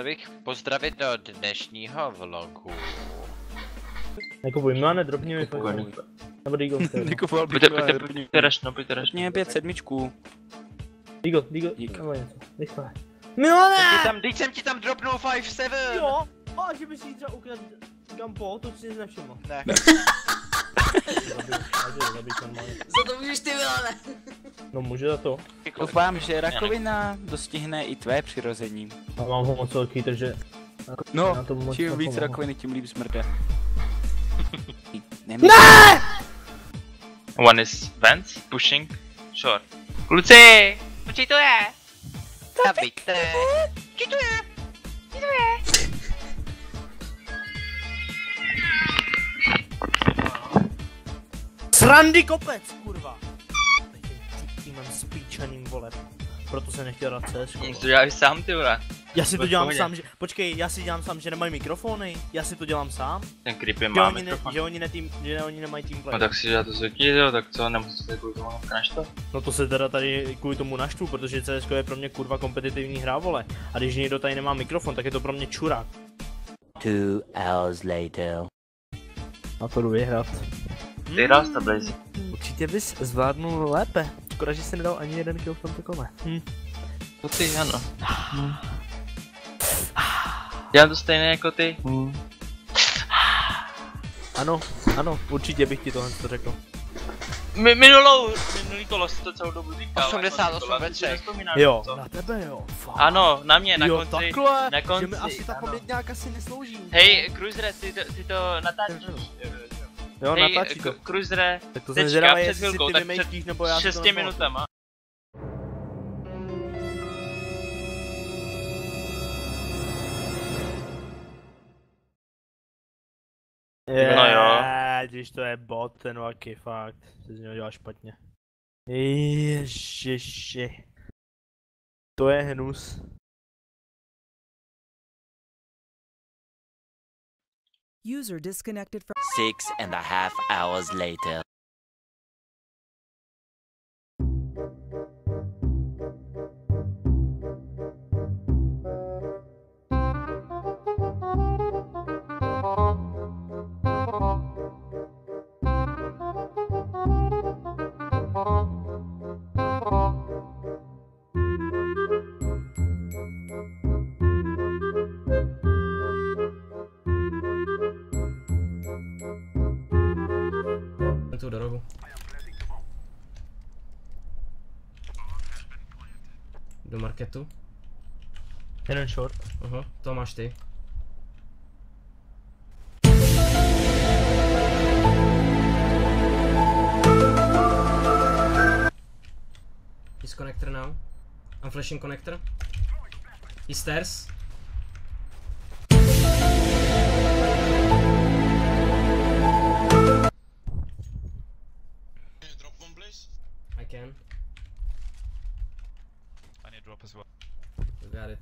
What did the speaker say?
Chtěl bych pozdravit do dnešního vlogu. Nekupuj, Milane, dropni mi fakt. Nebo Deagle. Nekupoval bych Pojďte rašno, pojďte rašno. Mě 5-7. Deagle, Dík. nebo něco. Rychle. Milane! Teď jsem ti tam dropnul 5-7! Jo, a že bys jí třeba ukradl Gampo, to si nevšiml. Ne. Zabij normálně. Za to můžeš ty, Milane. No může za to. Doufám, že rakovina dostihne i tvé přirození. A mám ho moc velký, takže... No, na to moc čím víc nepomohu. rakoviny, tím líp smrde. Ne! One is vents, pushing, short. Kluci! Počkej to je! Zabijte! Srandy kopec, kurva! Tím mám spíčaným voleb. Proto jsem nechtěl dát CS. To děláš sám, ty vole. Já si to Bez dělám pohodě. sám, že... Počkej, já si dělám sám, že nemají mikrofony. Já si to dělám sám. Ten creepy Že má oni, mikrofon. že oni nemají teamplay. No tak si dělá to zvykni, jo, tak co, nemusíte se kvůli tomu naštvat? No to se teda tady kvůli tomu naštvu, protože CS je pro mě kurva kompetitivní hra, vole. A když někdo tady nemá mikrofon, tak je to pro mě čurák. 2 hours later. Na to jdu vyhrát. Ty hrál Stabilizy. Určitě bys zvládnul lépe. Škoda, že jsi nedal ani jeden kill v tomto kole. To ty, ano. Dělám to stejné jako ty. Ano, určitě bych ti tohle řekl. Minulý kolo si to celou dobu říkal. 88 ve třech. Jo, na tebe jo, fakt. Ano, na mě, na jo, konci. takhle, na konci, že mi asi ta ano. pamětňák asi neslouží. Hej, Cruisere, ty to natáčíš. Jo, Hej, natáčí to. Cruisere, Tak to jsem teďka zvědavý, před jestli si chvilkou, ty tak vymýšlíš, nebo já si to 6 nepamatuju. minutama. No jo. Když to je bot, ten vaky, fakt, se z něho dělá špatně. Ježiši. To je hnus. User disconnected from 6.5 hours later. Tu dorobu. Do marketu. Jeden short. Aha, to máš ty. He's connector now. I'm flashing connector. He's stairs. I can. I need drop as well. You got it.